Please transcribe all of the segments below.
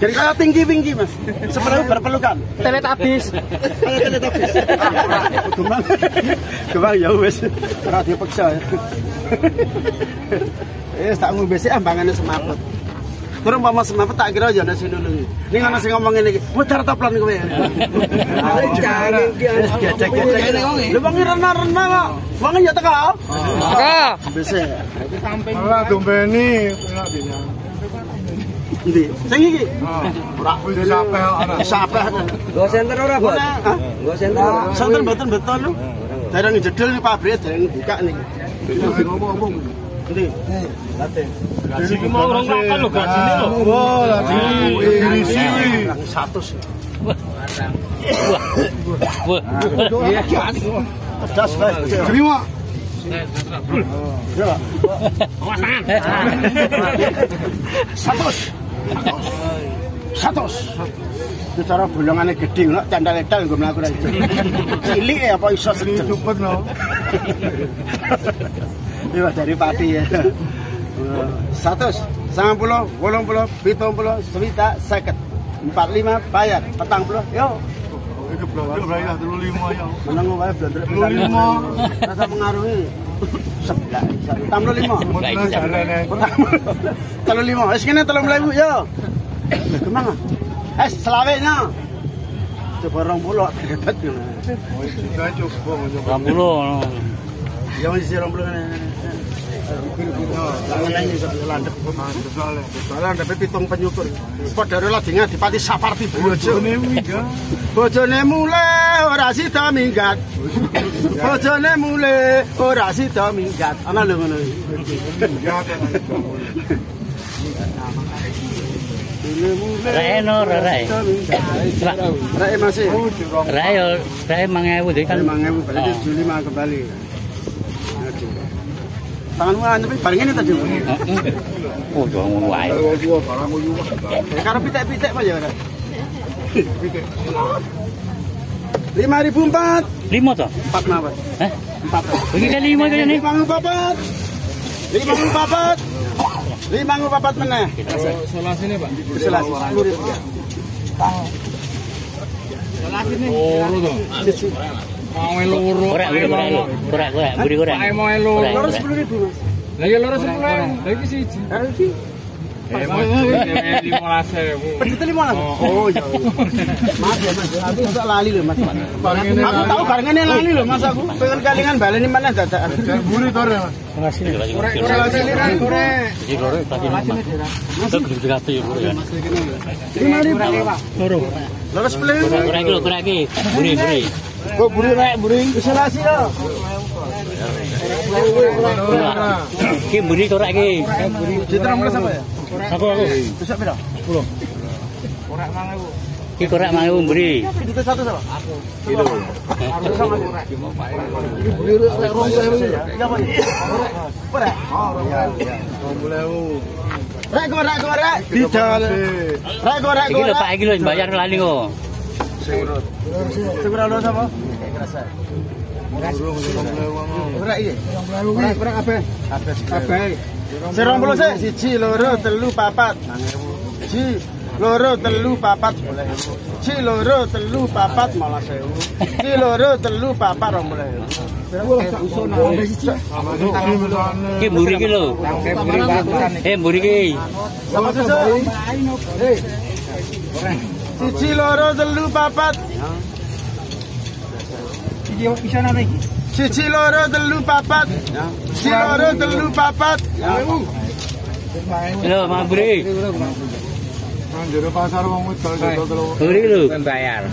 Jadi kayak tinggi Mas. Seperti berpelukan. Teletabis. Kayak teletabis. Kembang ya wis. Ora dipaksa ya. Tak ngombe sik ambangane semaput. Terus umpama semaput tak kira ya ana sing nulungi. Ning ana sing ngomong ngene iki, muter toplan kowe. Gecek-gecek. Lho wong rena-rena kok. Wong ya teko. Teko. Besek. Ora dombeni enak dene. Endi? Sing iki? Ora wis sampe ana. Sampe. Go senter ora, Bos? Go senter. Senter mboten betul lho. Dereng jedel nih pabrike dereng buka niki. Ngomong-ngomong. Endi? Late. Gaji ki mau orang makan lho gajine lho. Oh, gaji irisi wi 100. Wah. Iya, pedas bae. Terima. Ya. Awas tangan. 100. Itu cara bolongane gedhe ngono, candal-candal nggo mlaku ra iso. Cilik apa iso sedeng cepet no. Iya dari pati ya. 100, 90, 80, 70, 50, 45 bayar, 40, yo. Iki blondrek bayar 35 ya. Menang wae blondrek 35. Rasa mengaruhi. Sebelah, 65. Mutlah jarene. 35, wis kene 30.000 yo. Kemana? Selawe nya. Coba 20 hebat ngono. Oh, sudah coba ngono. 20. Ya wis 20 ngene. Langen iki landhep. Landhep pitung penyukur. Padha lagi ngadipati Saparti bojone minggat. Bojone mule ora sida minggat. Bojone mule ora sida minggat. Ana lho ngono iki. Minggat. Rae no, rae. Rae masih. Rae 5.000 deh kan. 5.000 berarti Juli mah kembali. Tanganmu tapi bareng ini tadi. Oh, jangan ngono wae. Karo pitek-pitek apa ya, Ora? Pitek. 5.004. 5 toh? 4 mawon. Hah? 4. Iki kan 5 kene. 5.004. 5.004 meneh. Selasine, Pak. Selas 10.000. Selasine. Loro to. Mau loro. Ora, buri. Mau loro. Loro 10.000, Mas. Lah ya loro 10.000. Lah iki siji. Iki. Mas, 15.000. Pencet 5 lah. Oh iya. Maaf ya Mas, aku sok lali lho Mas. Aku tahu barengane lali lho Mas aku. Pengen kalingan baleni meneh dadakan. Buri to ya, Mas. Ngasih lagi. Korek. Iki korek tadi Mas. Itu gede kate ya, buri kan. 5.000. Loro 10.000. Korek iki. Buri. Kok buri rek buri. Isolasi yo. Iki buri korek iki. Citra mulai sampai ya? Aku. Besok pira? 10. Korek 5.000. Iki korek 5.000 buri. Itu satu sama? Kilo. Harus sama korek. Ini buri rek 2.000 ya. Iya, Pak. Korek. Oh, iya. 2.000. Rek korek. Didol. Rek korek. Iki lho Pak, iki lho bayar lali kok. Sing ora sapa? Kerasa. Ora iki. Ora kabeh. Kabeh. 20 sik, 1, 2, 3, 4. 1, 2, 3, 4. 1, 2, 3, 4 malah 1.000. 1, 2, 3, 4 Iki mburi iki lho. Mburi iki. Sama susu. 1, 2, 3, 4. Iki iso nang iki. 1, 2, 3, 4. 1, 2, 3, 4. Lho, Mas Buri. Nang jero pasar wong wedok telo. Buri lho. Bayar.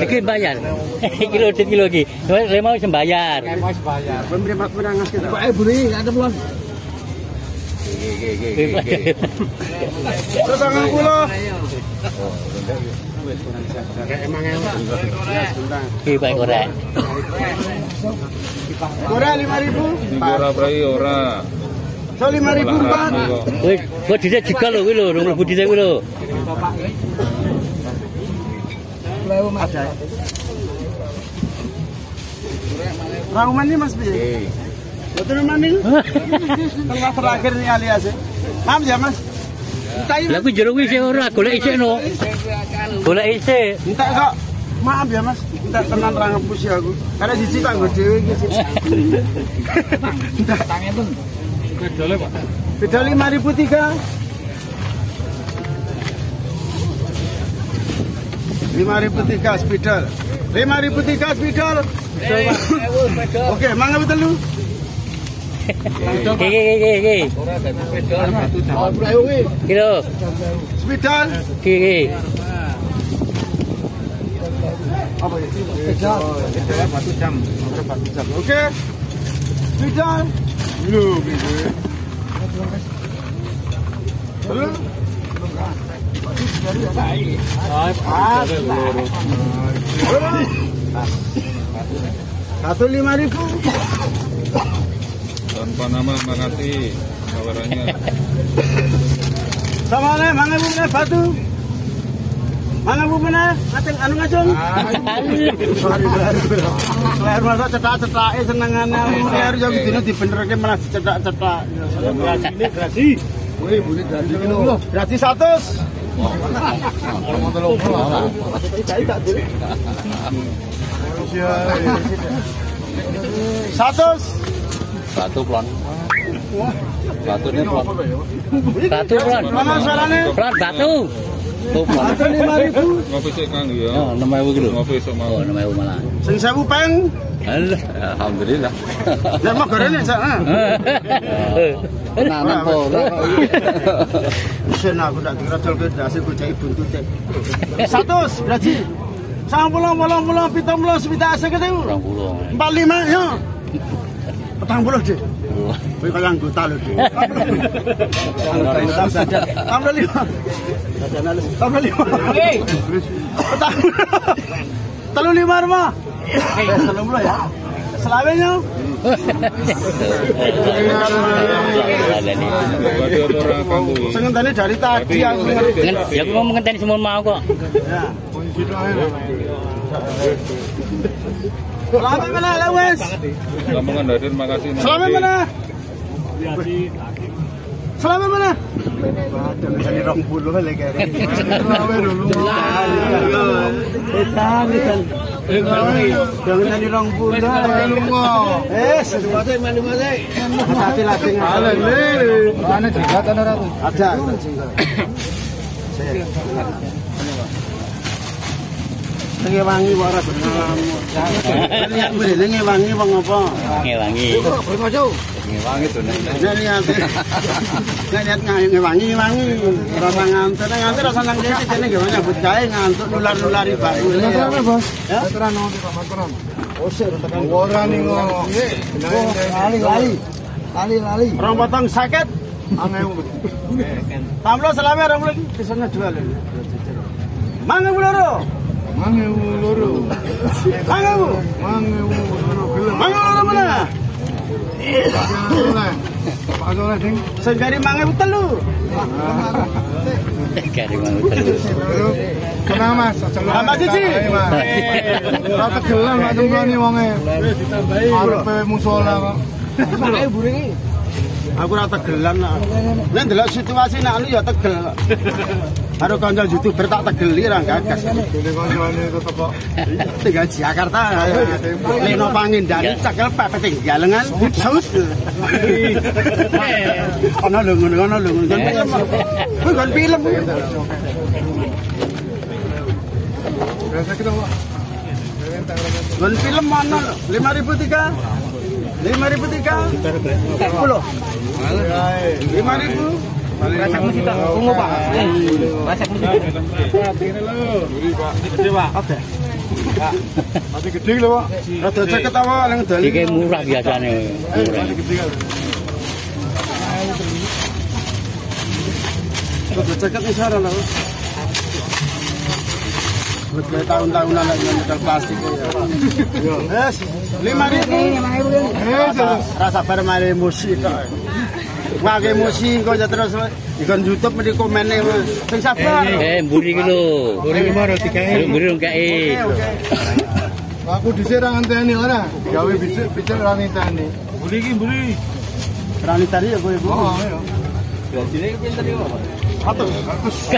Iki bayar. Iki lho kilo iki. Saya mau sembayar. Mau bayar. Pemberi menangas kita. Pak Buri, ada belum? Terus 90. Iki bae korek. Ora 5.000. Ora prai ora. So 5.004. Wis, kok dhisik jegal lho kuwi lho, rong mlebu dhisik kuwi lho. Ada. Rauman ini Mas piye? Betul mana nih? Tengah terakhir nih alias. Maaf ya Mas. Lah ku jero wis ora golek isik no. Golek isik. Entek kok. Maaf ya Mas, entek tenan ra ngepus ya aku. Karena siji tak nggo dhewe iki. Tange pun. Bedole, Pak. Beda 5.003. 5.003 spidol. 5.003 spidol. Oke, mangga telu. Oke. Kilo. Spidol. Oke. Apa ya? Spidol. Batu jam. Oke. Spidol. Lho, gitu. Terus. Satu 5.000. Tanpa nama makasih tawarannya. Sama nih, mana bu mana batu? Mana bu mana? Ngaceng anu ngaceng. Leher masa cetak-cetak senengannya. Leher yang dino dibenerke malah cetak-cetak. Ini grasi. Wih, boleh grasi kilo. Grasi 100. Batu plon. Batu ini plon. Batu plon. Mana suaranya? Plon batu. Batu 5.000. Ngopi sik Kang ya. Oh, 6.000 kilo. Ngopi sok mau. Oh, 6.000 malah. Sing 1.000 peng. Alhamdulillah. Ya mah gorene sak. Nanam pola. Sen aku ndak dirajol ke hasil gojek buntute. 100 graji. 90 70 sepita asik ketemu. 20. 45 yo. 40 deh. Kowe kaya anggota lho, Dik. Tambah 5. Tambah 5. Oke. Telu 5 rumah. Assalamualaikum ya. Selawenya. Sengentane dari tadi aku. Ya aku ngomong ngenteni semua mau kok. Ya. Selamat mana lewes. Lamongan Daden makasih. Selamat mana? Selamat mana? Dari 20 kali kere. Jangan dari 20. Sesuatu mana-mana. Hati latih. Mana juga kan ada. Ada. Lengi wangi ora benar. Lengi wangi wong apa? Ngewangi. Ngewangi to nek. Nek ngewangi ora ngantuk ngantuk rasa nang dene kene nggih nyambut gawe ngantuk nular-nulari baku. Bos. Ya tenan nang Pak. Oh sik tekan ora ning lali. Rong potong sakit. Angel. Tamlo selame rong lagi disana jual. Mangga loro. Mangewu loro mana? Pak Soleh ding. Sing gari 5.000 telu. Gari 5.000 telu. Kenapa Mas? Tambah siji. Ora tegelan Pak jumlane wonge. Ditambahi. Arepe musola kok. 5.000 iki. Aku ora tegelan. Nek ndelok situasi nek anu ya tegel. Karo kanca YouTuber tak tegeli ra gagas. Dene kancane tetep kok. Tinggal Jakarta. Leno Pangindani cekel pepet galengan saus. Ana lho ngono lho. Kon film. Biasa kita Pak. Kon film mana? 5.003. 5.003. 10. 5.000. Rasak mesti tak tunggu Pak. Rasak mesti. Gede Pak. Oke. Masih gede lho Pak. Rada ceket apa nang dali. Iki murah biasane. Murah. Gede kan. Rada ceket wis ora lho. Betul tahun-tahunan lagi modal plastik ya. Yes. 5.000. Rasa bar mari musik tok. Wage emosi kok ya terus ikon YouTube mesti komene sing sabar. Mburi ki lho. Mburi ki maro dikae. Mburi rong kae. Aku dhisik ra ngenteni ora. Gawe bicik ra ngenteni. Mburi ki mburi. Ra ngenteni ya kowe. Oh, iya. Gajine ki pinter yo. Atus.